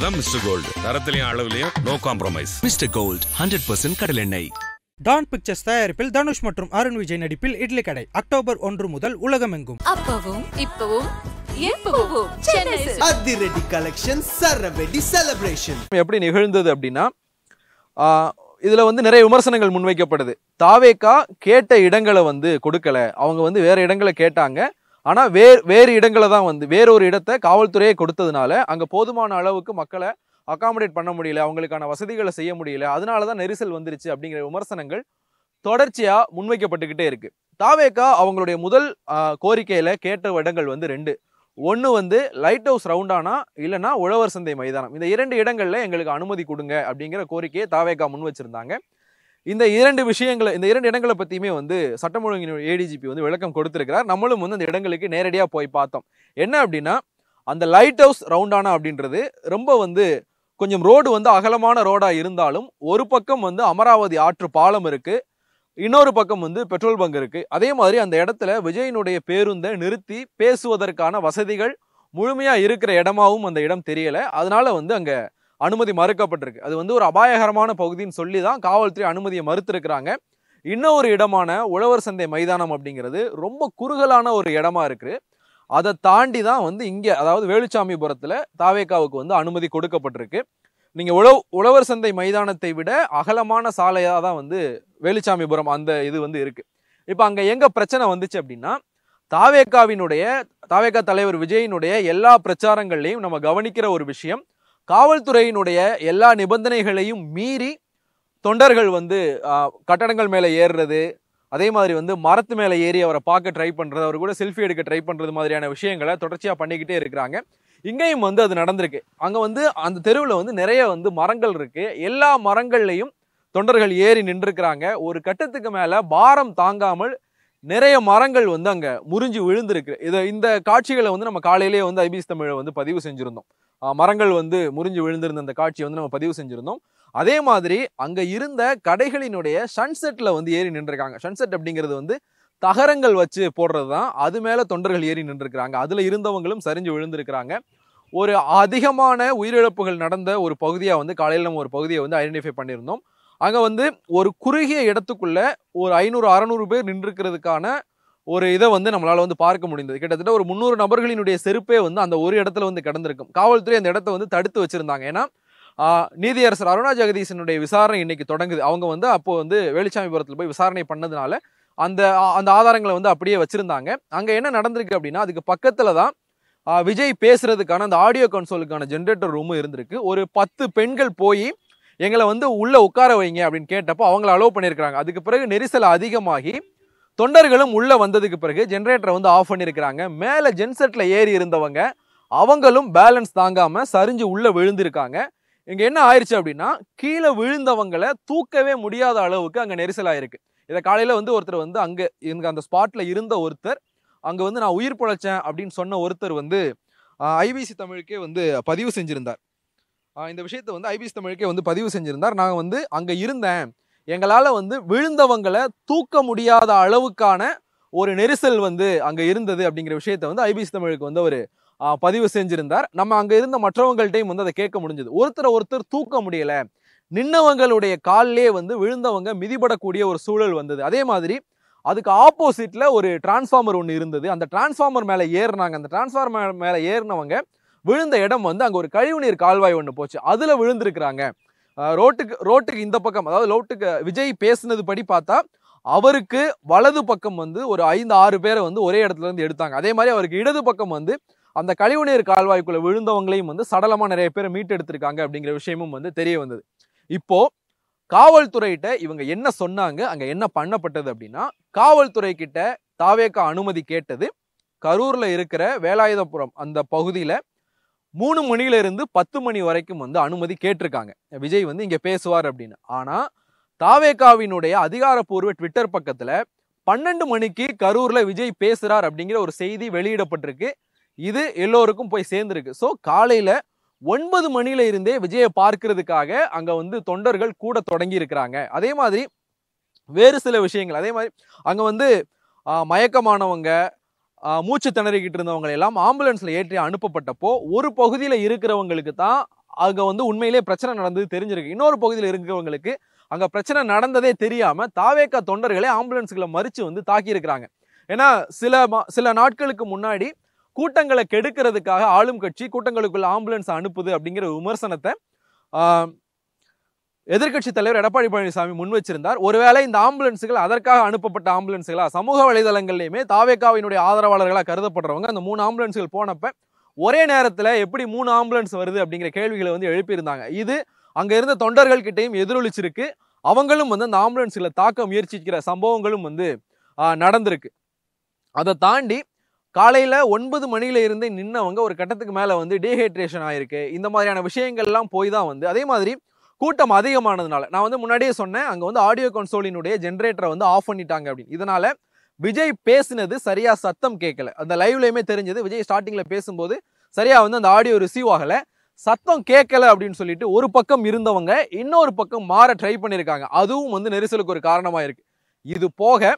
அப்பதான் mister gold தரத்திலையும் அளவுலையும் நோ காம்ப்ரமைஸ். மிஸ்டர் கோல்ட் 100% கடல் எண்ணெய். டான் பிக்சர்ஸ் தயாரிப்பில் தனுஷ் மற்றும் அருண் விஜய் நடிப்பில் இட்லி கடை அக்டோபர் 1 முதல் உலகமெங்கும். அப்பவும் இப்பவும் எப்பவும் அதிரடி கலெக்ஷன் சரவெடி செலிப்ரேஷன் எப்படி நிகழ்ந்தது அப்படின்னா, இதுல வந்து நிறைய விமர்சனங்கள் முன்வைக்கப்படுது. தாவேகா கேட்ட இடங்களை வந்து கொடுக்கல, அவங்க வந்து வேற இடங்களை கேட்டாங்க. ஆனா வேறு இடங்களை தான் வந்து வேறொரு இடத்தை காவல்துறையை கொடுத்ததுனால அங்க போதுமான அளவுக்கு மக்களை அகாமடேட் பண்ண முடியல, அவங்களுக்கான வசதிகளை செய்ய முடியல, அதனாலதான் நெரிசல் வந்துருச்சு அப்படிங்கிற விமர்சனங்கள் தொடர்ச்சியா முன்வைக்கப்பட்டுக்கிட்டே இருக்கு. தாவேகா அவங்களுடைய முதல் கோரிக்கையில கேட்ட இடங்கள் வந்து 2. ஒன்று வந்து லைட் ஹவுஸ் ரவுண்டானா இல்லைன்னா உழவர் சந்தை மைதானம். இந்த 2 இடங்கள்ல எங்களுக்கு அனுமதி கொடுங்க அப்படிங்கிற கோரிக்கையை தாவேகா முன் வச்சிருந்தாங்க. இந்த 2 இடங்களை பத்தியுமே வந்து சட்டம் ஒழுங்கு ஏடிஜிபி வந்து விளக்கம் கொடுத்திருக்கிறார். நம்மளும் வந்து அந்த இடங்களுக்கு நேரடியா போய் பார்த்தோம். என்ன அப்படின்னா, அந்த லைட் ஹவுஸ் ரவுண்டானா அப்படின்றது ரொம்ப வந்து கொஞ்சம் ரோடு வந்து அகலமான ரோடா இருந்தாலும் ஒரு பக்கம் வந்து அமராவதி ஆற்று பாலம் இருக்கு, இன்னொரு பக்கம் வந்து பெட்ரோல் பங்க் இருக்கு. அதே மாதிரி அந்த இடத்துல விஜயினுடைய பேருந்தை நிறுத்தி பேசுவதற்கான வசதிகள் முழுமையா இருக்கிற இடமாவும் அந்த இடம் தெரியல. அதனால வந்து அங்க அனுமதி மறுக்கப்பட்டிருக்கு. அது வந்து ஒரு அபாயகரமான பகுதின்னு சொல்லி தான் காவல்துறை அனுமதியை மறுத்திருக்கிறாங்க. இன்னொரு இடமான உழவர் சந்தை மைதானம் அப்படிங்கிறது ரொம்ப குறுகலான ஒரு இடமா இருக்கு. அதை தாண்டி தான் வந்து இங்க, அதாவது வேலுச்சாமிபுரத்துல தாவேகாவுக்கு வந்து அனுமதி கொடுக்கப்பட்டிருக்கு. நீங்க உழவர் சந்தை மைதானத்தை விட அகலமான சாலையா தான் வந்து வேலுச்சாமிபுரம் அந்த இது வந்து இருக்கு. இப்ப அங்க எங்க பிரச்சனை வந்துச்சு அப்படின்னா, தாவேகா தலைவர் விஜயினுடைய எல்லா பிரச்சாரங்கள்லையும் நம்ம கவனிக்கிற ஒரு விஷயம், காவல்துறையினுடைய எல்லா நிபந்தனைகளையும் மீறி தொண்டர்கள் வந்து கட்டடங்கள் மேல ஏறுறது, அதே மாதிரி வந்து மரத்து மேல ஏறி அவரை பார்க்க ட்ரை பண்றது, அவர் கூட செல்ஃபி எடுக்க ட்ரை பண்றது மாதிரியான விஷயங்களை தொடர்ச்சியா பண்ணிக்கிட்டே இருக்கிறாங்க. இங்கேயும் வந்து அது நடந்திருக்கு. அங்க வந்து அந்த தெருவில் வந்து நிறைய வந்து மரங்கள் இருக்கு. எல்லா மரங்கள்லையும் தொண்டர்கள் ஏறி நின்றுக்கிறாங்க. ஒரு கட்டத்துக்கு மேல பாரம் தாங்காமல் நிறைய மரங்கள் வந்து அங்க முறிஞ்சு விழுந்திருக்கு. இந்த காட்சிகளை வந்து நம்ம காலையிலேயே வந்து ஐபிஎஸ் தமிழை வந்து பதிவு செஞ்சிருந்தோம். மரங்கள் வந்து முறிஞ்சு விழுந்திருந்த அந்த காட்சியை வந்து நம்ம பதிவு செஞ்சிருந்தோம். அதே மாதிரி அங்க இருந்த கடைகளினுடைய சன்செட்ல வந்து ஏறி நின்றுருக்காங்க. சன்செட் அப்படிங்கிறது வந்து தகரங்கள் வச்சு போடுறது தான். அது மேல தொண்டர்கள் ஏறி நின்றுருக்கிறாங்க. அதுல இருந்தவங்களும் சரிஞ்சு விழுந்திருக்கிறாங்க. ஒரு அதிகமான உயிரிழப்புகள் நடந்த ஒரு பகுதியா வந்து காலையில் நம்ம ஒரு பகுதியை வந்து ஐடென்டிஃபை பண்ணியிருந்தோம். அங்க வந்து ஒரு குறுகிய இடத்துக்குள்ள ஒரு 500-600 பேர் நின்றுக்கிறதுக்கான ஒரு இதை வந்து நம்மளால வந்து பார்க்க முடிந்தது. கிட்டத்தட்ட ஒரு 300 நபர்களினுடைய செருப்பே வந்து அந்த ஒரு இடத்துல வந்து கிடந்திருக்கும். காவல்துறை அந்த இடத்த வந்து தடுத்து வச்சிருந்தாங்க. ஏன்னா நீதியரசர் அருணா ஜெகதீசனுடைய விசாரணை இன்னைக்கு தொடங்குது. அவங்க வந்து அப்போ வந்து வேலுச்சாமிபுரத்தில் போய் விசாரணை பண்ணதுனால அந்த ஆதாரங்களை வந்து அப்படியே வச்சிருந்தாங்க. அங்க என்ன நடந்திருக்கு அப்படின்னா, அதுக்கு பக்கத்துல தான் விஜய் பேசுறதுக்கான அந்த ஆடியோ கன்சோலுக்கான ஜென்ரேட்டர் ரூமும் இருந்திருக்கு. ஒரு 10 பெண்கள் போய் எங்களை வந்து உள்ள உட்கார வைங்க அப்படின்னு கேட்டப்போ அவங்கள அலோவ் பண்ணியிருக்கிறாங்க. அதுக்கு பிறகு நெரிசல் அதிகமாகி தொண்டர்களும் உள்ள வந்ததுக்கு பிறகு ஜென்ரேட்டரை வந்து ஆஃப் பண்ணியிருக்கிறாங்க. மேல ஜென்செட்ல ஏறி இருந்தவங்க அவங்களும் பேலன்ஸ் தாங்காம சரிஞ்சு உள்ள விழுந்திருக்காங்க. இங்க என்ன ஆயிடுச்சு அப்படின்னா, கீழே விழுந்தவங்களை தூக்கவே முடியாத அளவுக்கு அங்க நெரிசல் ஆயிருக்கு. இதை காலையில வந்து ஒருத்தர் வந்து அங்க அந்த ஸ்பாட்ல இருந்த ஒருத்தர், அங்க வந்து நான் உயிர் பிழைச்சேன் அப்படின்னு சொன்ன ஒருத்தர் வந்து ஐபிசி தமிழுக்கே வந்து பதிவு செஞ்சிருந்தார். இந்த விஷயத்தை வந்து ஐபிசி தமிழுக்கே வந்து பதிவு செஞ்சிருந்தார். நான் வந்து அங்க இருந்தேன், எங்களால வந்து விழுந்தவங்களை தூக்க முடியாத அளவுக்கான ஒரு நெரிசல் வந்து அங்க இருந்தது அப்படிங்கிற விஷயத்த வந்து ஐபிசி தமிழுக்கு வந்து ஒரு பதிவு செஞ்சிருந்தார். நம்ம அங்க இருந்த மற்றவங்கள்ட்டையும் வந்து அதை கேட்க முடிஞ்சது. ஒருத்தர் தூக்க முடியல, நின்னவங்களுடைய காலிலே வந்து விழுந்தவங்க மிதிபடக்கூடிய ஒரு சூழல் வந்தது. அதே மாதிரி அதுக்கு ஆப்போசிட்ல ஒரு டிரான்ஸ்ஃபார்மர் ஒன்று இருந்தது. அந்த டிரான்ஸ்ஃபார்மர் மேல ஏறினாங்க. அந்த டிரான்ஸ்ஃபார்மர் மேல ஏறினவங்க விழுந்த இடம் வந்து அங்க ஒரு கழிவுநீர் கால்வாய் ஒன்று போச்சு, அதுல விழுந்திருக்கிறாங்க. ரோட்டுக்கு இந்த பக்கம், அதாவது ரோட்டுக்கு விஜய் பேசுனது படி பார்த்தா அவருக்கு வலது பக்கம் வந்து ஒரு 5-6 பேரை வந்து ஒரே இடத்துல இருந்து எடுத்தாங்க. அதே மாதிரி அவருக்கு இடது பக்கம் வந்து அந்த கழிவுநீர் கால்வாய்க்குள்ள விழுந்தவங்களையும் வந்து சடலமா நிறைய பேரை மீட்டு எடுத்திருக்காங்க அப்படிங்கிற விஷயமும் வந்து தெரிய வந்தது. இப்போ காவல்துறைகிட்ட இவங்க என்ன சொன்னாங்க, அங்க என்ன பண்ணப்பட்டது அப்படின்னா, காவல்துறை கிட்ட தாவேகா அனுமதி கேட்டது கரூர்ல இருக்கிற வேலாயுதபுரம் அந்த பகுதியில 3 மணில இருந்து 10 மணி வரைக்கும் வந்து அனுமதி கேட்டிருக்காங்க, விஜய் வந்து இங்க பேசுவார் அப்படின்னு. ஆனா தாவேகாவினுடைய அதிகாரப்பூர்வ ட்விட்டர் பக்கத்துல 12 மணிக்கு கரூர்ல விஜய் பேசுறார் அப்படிங்கிற ஒரு செய்தி வெளியிடப்பட்டிருக்கு. இது எல்லோருக்கும் போய் சேர்ந்திருக்கு. ஸோ காலையில 9 மணில இருந்தே விஜயை பார்க்கிறதுக்காக அங்க வந்து தொண்டர்கள் கூட தொடங்கி இருக்கிறாங்க. அதே மாதிரி வேறு சில விஷயங்கள், அதே மாதிரி அங்க வந்து மயக்கமானவங்க, மூச்சு திணறிக்கிட்டு இருந்தவங்க எல்லாம் ஆம்புலன்ஸ்ல ஏற்றி அனுப்பப்பட்டப்போ ஒரு பகுதியில் இருக்கிறவங்களுக்கு தான் அங்க வந்து உண்மையிலேயே பிரச்சனை நடந்தது தெரிஞ்சிருக்கு. இன்னொரு பகுதியில் இருக்கிறவங்களுக்கு அங்க பிரச்சனை நடந்ததே தெரியாம தாவேகா தொண்டர்களே ஆம்புலன்ஸ்களை மறிச்சு வந்து தாக்கி இருக்கிறாங்க. ஏன்னா சில நாட்களுக்கு முன்னாடி கூட்டங்களை கெடுக்கிறதுக்காக ஆளும் கட்சி கூட்டங்களுக்குள்ள ஆம்புலன்ஸ் அனுப்புது அப்படிங்கிற விமர்சனத்தை எதிர்க்கட்சி தலைவர் எடப்பாடி பழனிசாமி முன் வச்சிருந்தார். ஒருவேளை இந்த ஆம்புலன்ஸுகள் அதற்காக அனுப்பப்பட்ட ஆம்புலன்ஸுகளா, சமூக வலைதளங்கள்லையுமே தாவேகாவினுடைய ஆதரவாளர்களாக கருதப்படுறவங்க அந்த 3 ஆம்புலன்ஸுகள் போனப்ப ஒரே நேரத்துல எப்படி 3 ஆம்புலன்ஸ் வருது அப்படிங்கிற கேள்விகளை வந்து எழுப்பியிருந்தாங்க. இது அங்க இருந்த தொண்டர்கள் கிட்டையும் எதிரொலிச்சிருக்கு. அவங்களும் வந்து அந்த ஆம்புலன்ஸ்களை தாக்க முயற்சிக்கிற சம்பவங்களும் வந்து நடந்திருக்கு. அதை தாண்டி காலையில 9 மணியில இருந்து நின்னவங்க ஒரு கட்டத்துக்கு மேல வந்து டீஹைட்ரேஷன் ஆயிருக்கு. இந்த மாதிரியான விஷயங்கள்லாம் போய் தான் வந்து அதே மாதிரி கூட்டம் அதிகமானதுனால நான் வந்து முன்னாடியே சொன்னேன், அங்க வந்து ஆடியோ கன்சோலினுடைய ஜென்ரேட்டரை வந்து ஆஃப் பண்ணிட்டாங்க அப்படின்னு. இதனால விஜய் பேசினது சரியா சத்தம் கேட்கல. அந்த லைவ்லயுமே தெரிஞ்சது, விஜய் ஸ்டார்டிங்ல பேசும்போது சரியா வந்து அந்த ஆடியோ ரிசீவ் ஆகல, சத்தம் கேட்கல அப்படின்னு சொல்லிட்டு ஒரு பக்கம் இருந்தவங்க இன்னொரு பக்கம் மாற ட்ரை பண்ணியிருக்காங்க. அதுவும் வந்து நெரிசலுக்கு ஒரு காரணமா இருக்கு. இது போக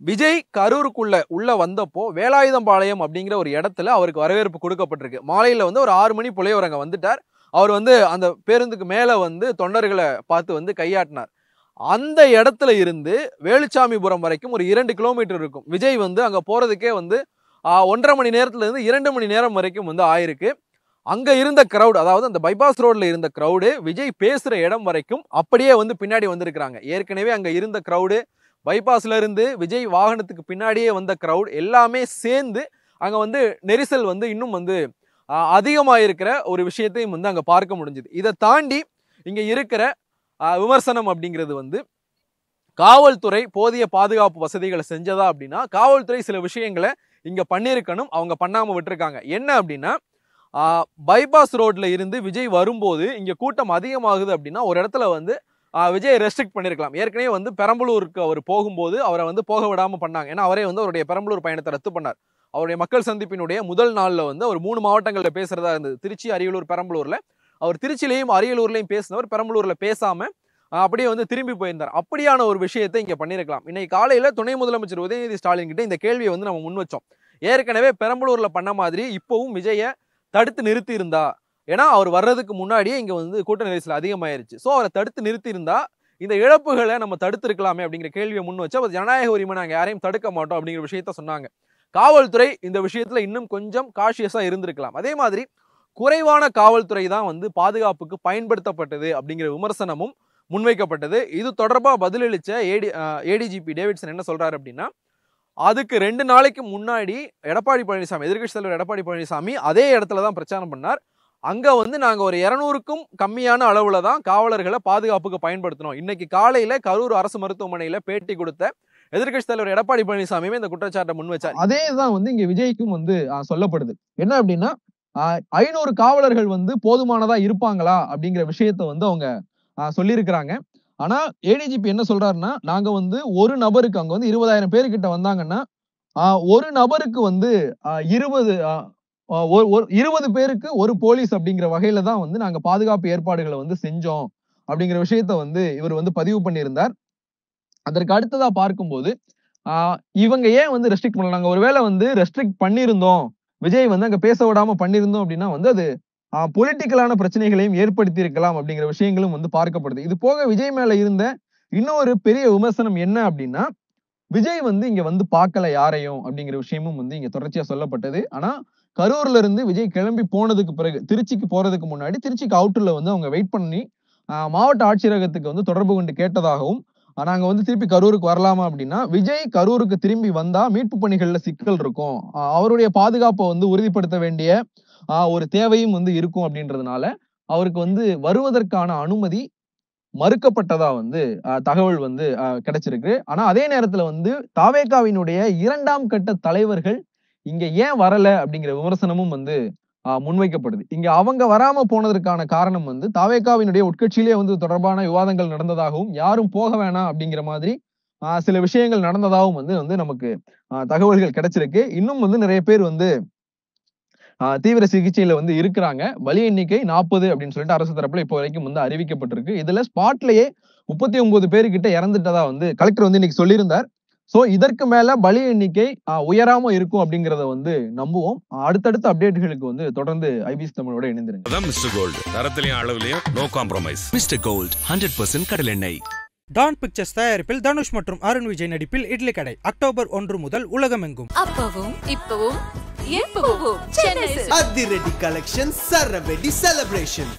விஜய் கரூருக்குள்ள வந்தப்போ வேலாயுதம்பாளையம் அப்படிங்கிற ஒரு இடத்துல அவருக்கு வரவேற்பு கொடுக்கப்பட்டிருக்கு. மாலையில வந்து ஒரு 6 மணி போல அவர் அங்க வந்துட்டார். அவர் வந்து அந்த பேருந்துக்கு மேல வந்து தொண்டர்களை பார்த்து வந்து கையாட்டினார். அந்த இடத்துல இருந்து வேலுச்சாமிபுரம் வரைக்கும் ஒரு 2 கிலோமீட்டர் இருக்கும். விஜய் வந்து அங்க போறதுக்கே வந்து 1.5 மணி நேரத்துல இருந்து 2 மணி நேரம் வரைக்கும் வந்து ஆயிருக்கு. அங்க இருந்த கிரௌட், அதாவது அந்த பைபாஸ் ரோட்ல இருந்த கிரௌடு விஜய் பேசுற இடம் வரைக்கும் அப்படியே வந்து பின்னாடி வந்திருக்கிறாங்க. ஏற்கனவே அங்க இருந்த கிரௌடு, பைபாஸ்ல இருந்து விஜய் வாகனத்துக்கு பின்னாடியே வந்த கிரௌட் எல்லாமே சேர்ந்து அங்க வந்து நெரிசல் வந்து இன்னும் வந்து அதிகமாயிருக்கிற ஒரு விஷயத்தையும் வந்து அங்க பார்க்க முடிஞ்சுது. இதை தாண்டி இங்க இருக்கிற விமர்சனம் அப்படிங்கிறது வந்து காவல்துறை போதிய பாதுகாப்பு வசதிகளை செஞ்சதா அப்படின்னா, காவல்துறை சில விஷயங்களை இங்க பண்ணியிருக்கணும், அவங்க பண்ணாம விட்டுருக்காங்க. என்ன அப்படின்னா, பைபாஸ் ரோட்ல இருந்து விஜய் வரும்போது இங்க கூட்டம் அதிகமாகுது அப்படின்னா ஒரு இடத்துல வந்து விஜய் ரெஸ்ட்ரிக்ட் பண்ணியிருக்கலாம். ஏற்கனவே வந்து பெரம்பலூருக்கு அவர் போகும்போது அவரை வந்து போக விடாம பண்ணாங்க. ஏன்னா அவரே வந்து அவருடைய பெரம்பலூர் பயணத்தை ரத்து பண்ணார். அவருடைய மக்கள் சந்திப்பினுடைய முதல் நாள்ல வந்து அவர் 3 மாவட்டங்கள்ல பேசுறதா இருந்தது. திருச்சி, அரியலூர், பெரம்பலூர்ல. அவர் திருச்சிலையும் அரியலூர்லையும் பேசினவர் பெரம்பலூர்ல பேசாம அப்படியே வந்து திரும்பி போயிருந்தார். அப்படியான ஒரு விஷயத்தை இங்க பண்ணியிருக்கலாம். இன்னைக்கு காலையில துணை முதலமைச்சர் உதயநிதி ஸ்டாலின் கிட்ட இந்த கேள்வியை வந்து நம்ம முன் வச்சோம். ஏற்கனவே பெரம்பலூர்ல பண்ண மாதிரி இப்பவும் விஜயை தடுத்து நிறுத்தி இருந்தா, ஏன்னா அவர் வர்றதுக்கு முன்னாடியே இங்க வந்து கூட்ட நெரிசல் அதிகமாயிருச்சு. ஸோ அவரை தடுத்து நிறுத்தி இருந்தா இந்த இழப்புகளை நம்ம தடுத்து இருக்கலாமே அப்படிங்கிற கேள்வியை முன் வச்சு அவர் ஜனநாயக உரிமை நாங்க யாரையும் தடுக்க மாட்டோம் அப்படிங்கிற விஷயத்த சொன்னாங்க. காவல்துறை இந்த விஷயத்துல இன்னும் கொஞ்சம் காஷியஸா இருந்திருக்கலாம். அதே மாதிரி குறைவான காவல்துறை தான் வந்து பாதுகாப்புக்கு பயன்படுத்தப்பட்டது அப்படிங்கிற விமர்சனமும் முன்வைக்கப்பட்டது. இது தொடர்பா பதிலளிச்ச ஏடிஜிபி டேவிட்சன் என்ன சொல்றாரு அப்படின்னா, அதுக்கு 2 நாளைக்கு முன்னாடி எடப்பாடி பழனிசாமி, எதிர்க்கட்சி தலைவர் எடப்பாடி பழனிசாமி அதே இடத்துல தான் பிரச்சாரம் பண்ணார். அங்க வந்து நாங்க ஒரு 200க்கும் கம்மியான அளவுல தான் காவலர்களை பாதுகாப்புக்கு பயன்படுத்தணும். இன்னைக்கு காலையில கரூர் அரசு மருத்துவமனையில பேட்டி கொடுத்த எதிர்க்கட்சி தலைவர் எடப்பாடி பழனிசாமியுமே இந்த குற்றச்சாட்டை முன் வச்சார். அதே தான் வந்து இங்க விஜய்க்கும் வந்து சொல்லப்படுது. என்ன அப்படின்னா, 500 காவலர்கள் வந்து போதுமானதா இருப்பாங்களா அப்படிங்கிற விஷயத்த வந்து அவங்க சொல்லியிருக்கிறாங்க. ஆனா ஏடிஜிபி என்ன சொல்றாருன்னா, நாங்க வந்து ஒரு நபருக்கு அங்க வந்து 20,000 பேரு கிட்ட வந்தாங்கன்னா ஒரு நபருக்கு வந்து 20 பேருக்கு ஒரு போலீஸ் அப்படிங்கிற வகையில தான் வந்து நாங்க பாதுகாப்பு ஏற்பாடுகளை வந்து செஞ்சோம் அப்படிங்கிற விஷயத்த வந்து இவர் வந்து பதிவு பண்ணியிருந்தார். அதற்கு அடுத்ததா பார்க்கும்போது இவங்க ஏன் வந்து ரெஸ்ட்ரிக்ட் பண்ணலாங்க, ஒருவேளை வந்து ரெஸ்ட்ரிக்ட் பண்ணியிருந்தோம், விஜய் வந்து அங்க பேச விடாம பண்ணியிருந்தோம் அப்படின்னா வந்து அது பொலிட்டிக்கலான பிரச்சனைகளையும் ஏற்படுத்தி இருக்கலாம் அப்படிங்கிற விஷயங்களும் வந்து பார்க்கப்படுது. இது போக விஜய் மேல இருந்த இன்னொரு பெரிய விமர்சனம் என்ன அப்படின்னா, விஜய் வந்து இங்க வந்து பார்க்கல யாரையும் அப்படிங்கிற விஷயமும் வந்து இங்க தொடர்ச்சியா சொல்லப்பட்டது. ஆனா கரூர்ல இருந்து விஜய் கிளம்பி போனதுக்கு பிறகு திருச்சிக்கு போறதுக்கு முன்னாடி திருச்சிக்கு அவுட்டர்ல வந்து அவங்க வெயிட் பண்ணி மாவட்ட ஆட்சியரகத்துக்கு வந்து தொடர்பு கொண்டு கேட்டதாகவும், நாங்க வந்து திருப்பி கரூருக்கு வரலாமா அப்படின்னா, விஜய் கரூருக்கு திரும்பி வந்தா மீட்பு பணிகள்ல சிக்கல் இருக்கும், அவருடைய பாதுகாப்பை வந்து உறுதிப்படுத்த வேண்டிய ஒரு தேவையும் வந்து இருக்கும் அப்படின்றதுனால அவருக்கு வந்து வருவதற்கான அனுமதி மறுக்கப்பட்டதா வந்து தகவல் வந்து கிடைச்சிருக்கு. ஆனா அதே நேரத்துல வந்து தாவேகாவினுடைய 2ஆம் கட்ட தலைவர்கள் இங்க ஏன் வரல அப்படிங்கிற விமர்சனமும் வந்து முன்வைக்கப்படுது. இங்க அவங்க வராம போனதற்கான காரணம் வந்து தாவேகாவினுடைய உட்கட்சியிலே வந்து தொடர்பான விவாதங்கள் நடந்ததாகவும், யாரும் போக வேணாம் அப்படிங்கிற மாதிரி சில விஷயங்கள் நடந்ததாகவும் வந்து நமக்கு தகவல்கள் கிடைச்சிருக்கு. இன்னும் வந்து நிறைய பேர் வந்து தீவிர சிகிச்சையில வந்து இருக்கிறாங்க. பலி எண்ணிக்கை 40 அப்படின்னு சொல்லிட்டு அரசு தரப்புல இப்போ வரைக்கும் வந்து அறிவிக்கப்பட்டிருக்கு. இதுல ஸ்பாட்லயே 39 பேரு கிட்ட இறந்துட்டதா வந்து கலெக்டர் வந்து இன்னைக்கு சொல்லியிருந்தார். ஸோ இதற்கு மேல பலி எண்ணிக்கை உயராம இருக்கும் அப்படிங்கறத வந்து நம்புவோம். அடுத்தடுத்த அப்டேட்டுகளுக்கு வந்து தொடர்ந்து ஐபிஎஸ் தமிழோட இணைந்திருங்க. அதான் மிஸ்டர் கோல்டு, தரத்திலையும் அளவுலயும் நோ காம்ப்ரமைஸ். மிஸ்டர் கோல்ட் 100% கடலெண்ணெய். டான் பிக்சர்ஸ் தயாரிப்பில் தனுஷ் மற்றும் அருண் விஜய் நடிப்பில் இட்லி கடை அக்டோபர் 1 முதல் உலகமெங்கும். அப்பவும் இப்பவும் எப்பவும் சென்னை அதிரடி கலெக்ஷன் சரவெடி செலிப்ரேஷன்.